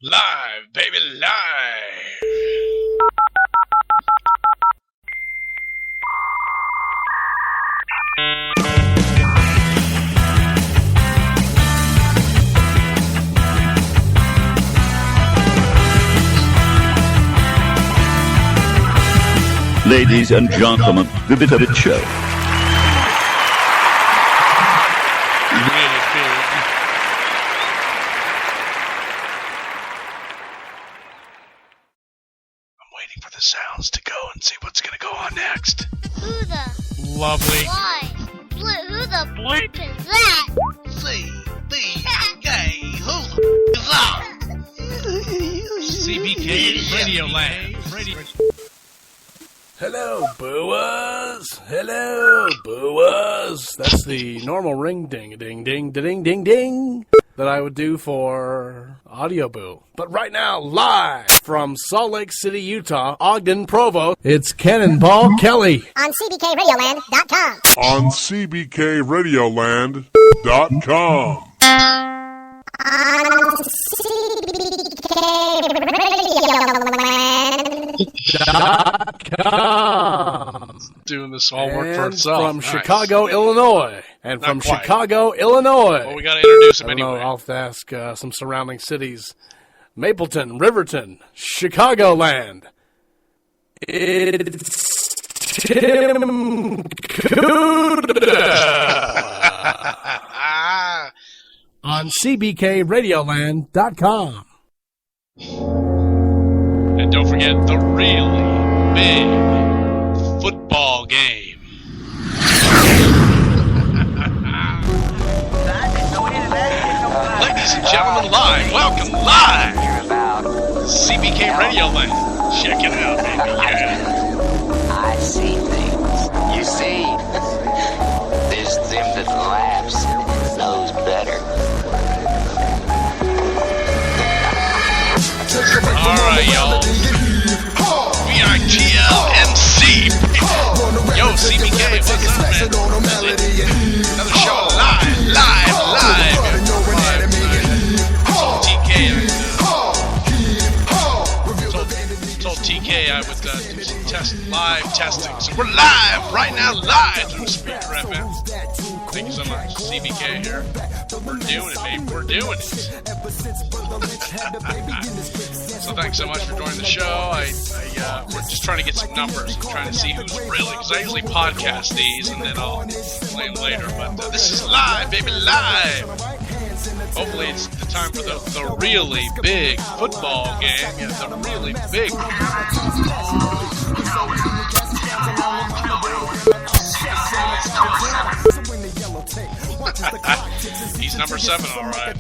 Live, baby, live! Ladies and gentlemen, the Bit of It Show. Really big. I'm waiting for the sounds to go and see what's going to go on next. Who the Lovely. why? Who the bleep is that? CBK Radio Land. Hello, booers. Hello, booers. That's the normal ring ding ding ding ding ding ding that I would do for Audio Boo. But right now, live from Salt Lake City, Utah, Ogden, Provo, it's Cannonball Kelly. On CBKRadioland.com. On CBKRadioland.com. Doing this all work for And itself. from Nice. Chicago, Illinois. And Not from quite. Chicago, Illinois. Well, we got to introduce him I don't know, anyway. I'll have to ask some surrounding cities. Mapleton, Riverton, Chicagoland. It's Tim Cuda on CBKRadioland.com. And don't forget the really big football game. Ladies and gentlemen, live. Welcome live. CBK Radio Land. Check it out, baby. Yeah. I see things. You see, there's them that laughs knows better. All right, y'all. We are TLMC. Yo, CBK, what's up, man? Another show live. TK, told TK I would do some live testing. So we're live right now, live through Spreaker FM. Thank you so much, CBK here. We're doing it, baby. We're doing it. So thanks so much for joining the show. We're just trying to get some numbers. I'm trying to see who's really, because I usually podcast these and then I'll play them later. But this is live, baby, live. Hopefully it's the time for the really big football game. Yeah, the really big. He's number 7, all right.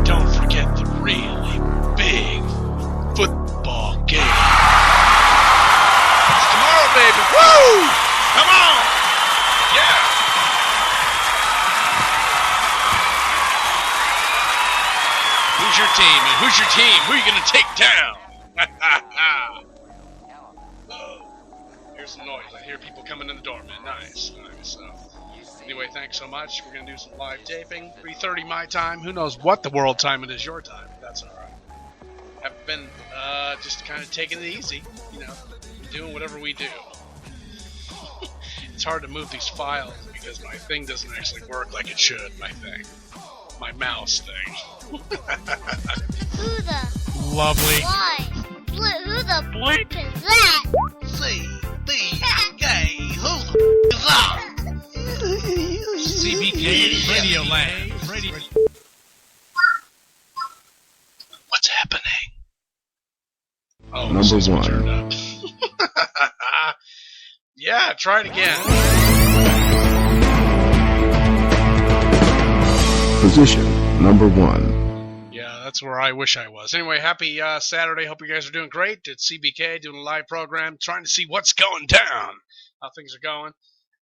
Don't forget the really big football game. It's tomorrow, baby. Woo! Come on! Yeah! Who's your team? And who's your team? Who are you going to take down? Here's some noise. I hear people coming in the door, man. Nice. Anyway, thanks so much. We're going to do some live taping. 3:30 my time. Who knows what the world time it is your time. That's all right. Have been just kind of taking it easy, doing whatever we do. It's hard to move these files because my thing doesn't actually work like it should, my mouse thing. Who the Lovely. why? Who the bleep is that? CBK Radio Land. What's happening? Oh, Number this one. turned up. Yeah, try it again. Position number 1. Yeah, that's where I wish I was. Anyway, happy Saturday. Hope you guys are doing great. It's CBK doing a live program, trying to see what's going down, how things are going.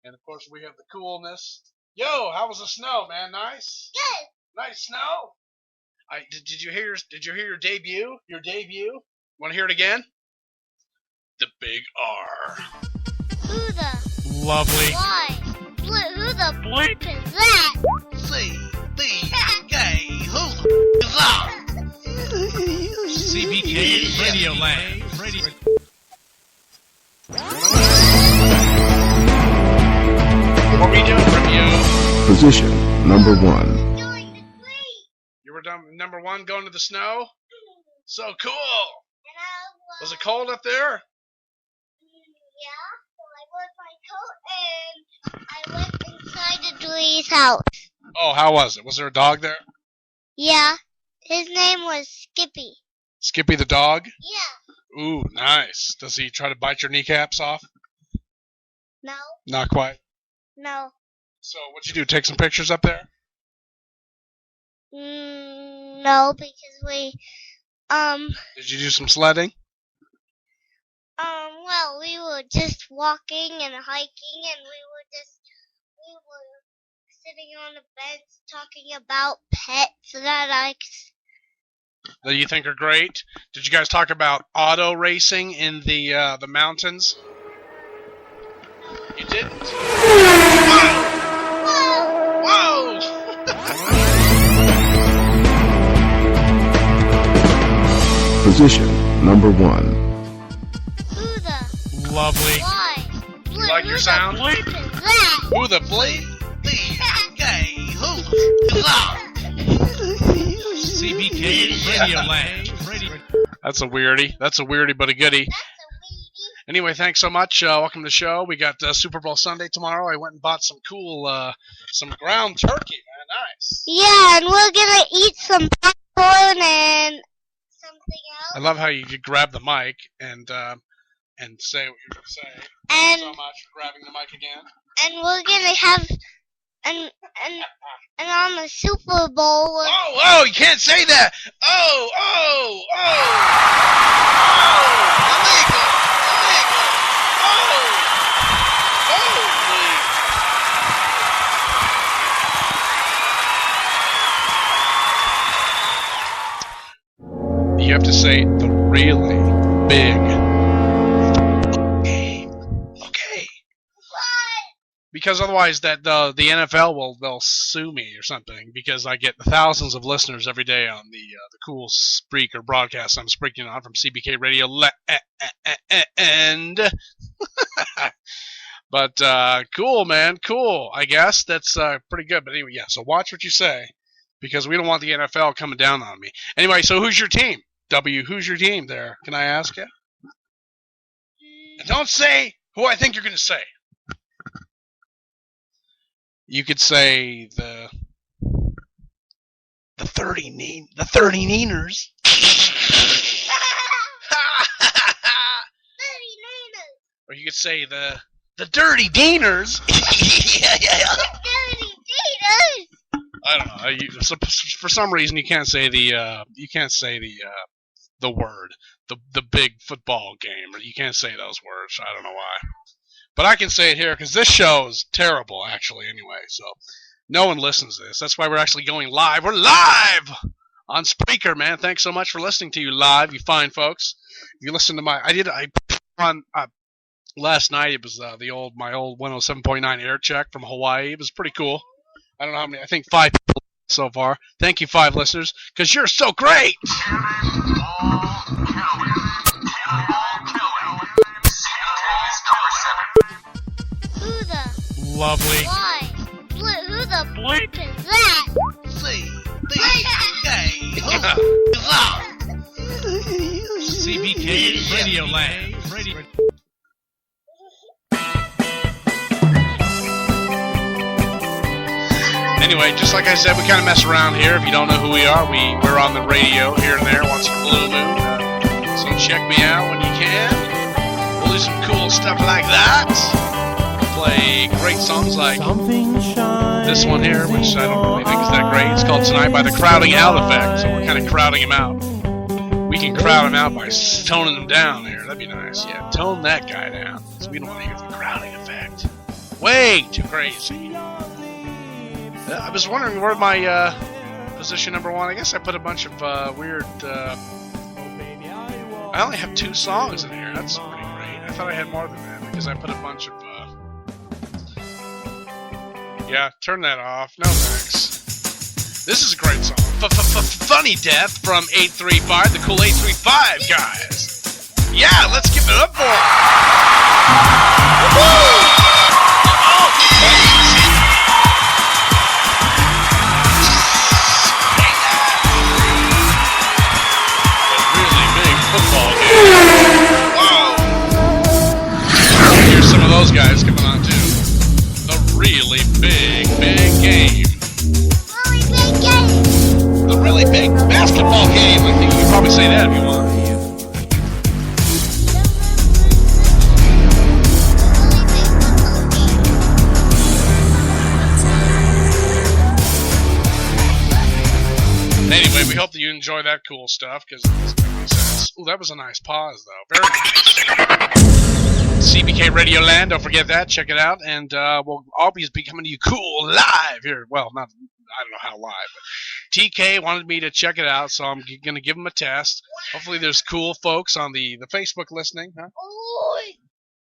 And, of course, we have the coolness. Yo, how was the snow, man? Nice? Good. Nice snow? Did you hear your debut? Your debut? Want to hear it again? The big R. Who the Lovely. why? Who the bleep is that? CBK Radio Land. What are we doing, Review? Position number 1. You were number 1 going to the snow? So cool! Was it cold up there? Yeah, so I wore my coat and I went inside the Dewey's house. Oh, how was it? Was there a dog there? Yeah, his name was Skippy. Skippy the dog? Yeah. Ooh, nice. Does he try to bite your kneecaps off? No. Not quite. No. So what'd you do? Take some pictures up there? No, because we, Did you do some sledding? well, we were just walking and hiking, and we were sitting on the bench talking about pets That you think are great? Did you guys talk about auto racing in the mountains? You didn't? Whoa! Whoa! Position number 1. Who the? Lovely. Why? You like your sound? Who is that? Who the bleep? CBK Radio Land. That's a weirdie. That's a weirdie, but a goodie. That's a weedy. Anyway, thanks so much. Welcome to the show. We got Super Bowl Sunday tomorrow. I went and bought some cool, some ground turkey, man. Nice. Yeah, and we're gonna eat some popcorn and something else. I love how you grab the mic and say what you're going to say. And Thanks so much for grabbing the mic again. and we're gonna have and on the Super Bowl. Oh, you can't say that. Oh. Illegal. You have to say the really big game. Okay. Because otherwise that the NFL they'll sue me or something, because I get thousands of listeners every day on the cool Spreaker broadcast I'm speaking on from CBK Radio Land. But cool, man, cool. I guess that's pretty good. But anyway, yeah. So watch what you say, because we don't want the NFL coming down on me. Anyway, so who's your team? Who's your team there? Can I ask you? And don't say who I think you're going to say. You could say the 30 Neeners. Or you could say the Dirty Deaners. I don't know. For some reason, you can't say the word, the big football game, or you can't say those words. I don't know why, but I can say it here because this show is terrible, actually. Anyway, so no one listens to this. That's why we're actually going live. We're live on Spreaker, man. Thanks so much for listening to you live, you fine folks. If you listen to I put on last night. It was my old 107.9 air check from Hawaii. It was pretty cool. I don't know how many. I think 5 people so far. Thank you, 5 listeners, because you're so great. Who the? Lovely. Why? Who the bleep is that? CBK Radio Land. Anyway, just like I said, we kind of mess around here. If you don't know who we are, we're on the radio here and there once in a blue moon. So check me out when you can. We'll do some cool stuff like that. Play great songs like this one here, which I don't really think is that great. It's called Tonight by the Crowding Out Effect. So we're kind of crowding him out. We can crowd him out by toning him down here. That'd be nice. Yeah, tone that guy down, because we don't want to hear the crowding effect. Way too crazy. I was wondering where my position number 1. I guess I put a bunch of weird. I only have 2 songs in here. That's pretty great. I thought I had more than that because I put a bunch of. Yeah, turn that off. No thanks. This is a great song. Funny Death from 835, the cool 835 guys. Yeah, let's give it up for them. Here's some of those guys coming on too. The really big game. Really big game. The really big basketball game. I think you can probably say that if you want. Anyway, we hope that you enjoy that cool stuff because it's going to make sense. Ooh, that was a nice pause though. Very nice. CBK Radio Land, don't forget that. Check it out, and we'll always be coming to you cool live here. Well, not I don't know how live, but TK wanted me to check it out, so I'm going to give him a test. Hopefully, there's cool folks on the Facebook listening. Huh?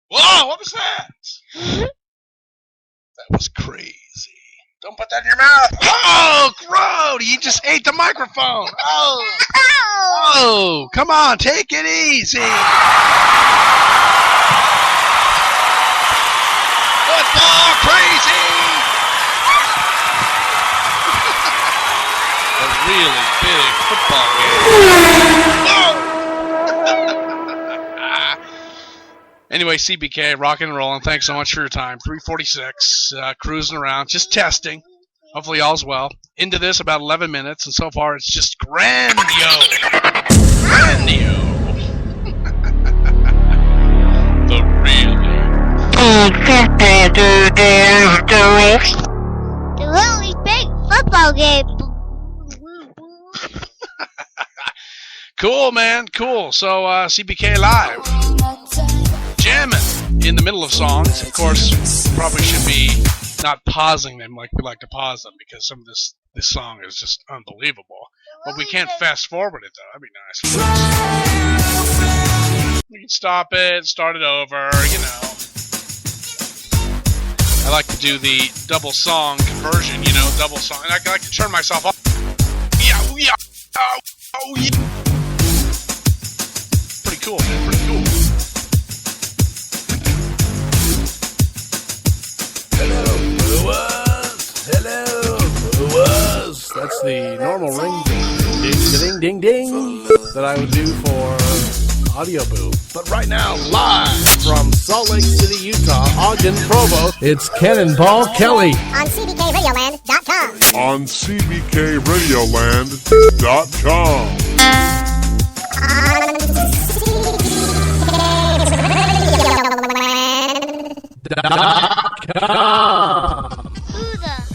Whoa! What was that? That was crazy. Don't put that in your mouth. Oh, Grody, you just ate the microphone. Oh, come on, take it easy. Football crazy! A really big football game. Anyway, CBK, rocking and rolling. Thanks so much for your time. 346, cruising around, just testing. Hopefully all's well. Into this about 11 minutes, and so far it's just grandio. The really... The really big football game. Cool, man. Cool. So, CBK Live. Jamming in the middle of songs. Of course, probably should be not pausing them like we like to pause them because some of this song is just unbelievable. But we can't fast forward it, though. That'd be nice. We can stop it, start it over, you know. I like to do the double song conversion, you know, double song. And I like to turn myself off. Yeah. Pretty cool, man. Pretty cool. Hello, Booas. That's the normal ring ding ding that I would do for Audio Boo. But right now, live from Salt Lake City, Utah, Ogden, Provo, it's Cannonball Kelly. On CBKRadioland.com. On CBKRadioland.com.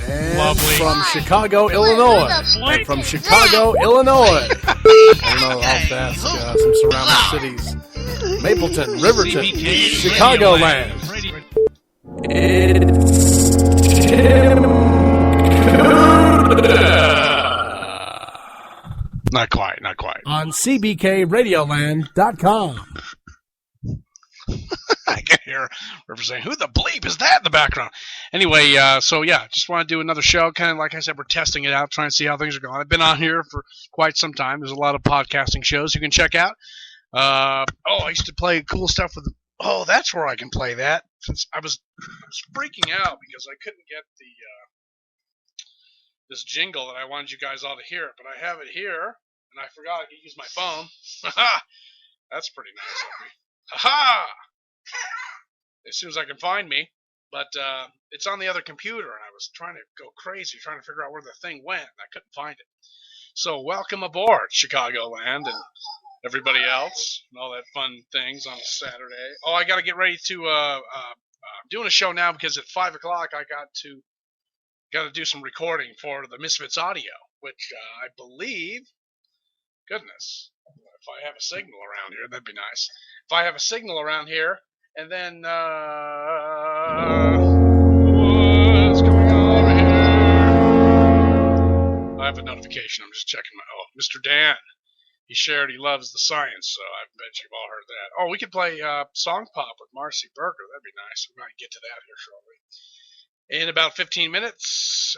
And Lovely. from Chicago, Illinois. And from Chicago, Illinois. I don't know, I'll ask some surrounding cities. Mapleton, Riverton, Chicagoland. Not quite. On CBKRadioland.com. I can hear River saying, who the bleep is that in the background? Anyway, so yeah, just want to do another show. Kind of like I said, we're testing it out, trying to see how things are going. I've been on here for quite some time. There's a lot of podcasting shows you can check out. I used to play cool stuff with... Oh, that's where I can play that. Since I was freaking out because I couldn't get the this jingle that I wanted you guys all to hear. But I have it here, and I forgot I could use my phone. That's pretty nice of me. Ha-ha! As soon as I can find me. But it's on the other computer, and I was trying to go crazy, trying to figure out where the thing went, and I couldn't find it. So welcome aboard, Chicagoland, and everybody else, and all that fun things on a Saturday. Oh, I got to get ready to I'm doing a show now because at 5 o'clock I got to do some recording for the Misfits audio, which I believe, goodness, if I have a signal around here, that'd be nice. If I have a signal around here, and then what's going on over here? I have a notification. I'm just checking my. Oh, Mr. Dan. He shared he loves the science, so I bet you've all heard that. Oh, we could play Song Pop with Marcy Berger. That'd be nice. We might get to that here shortly. In about 15 minutes.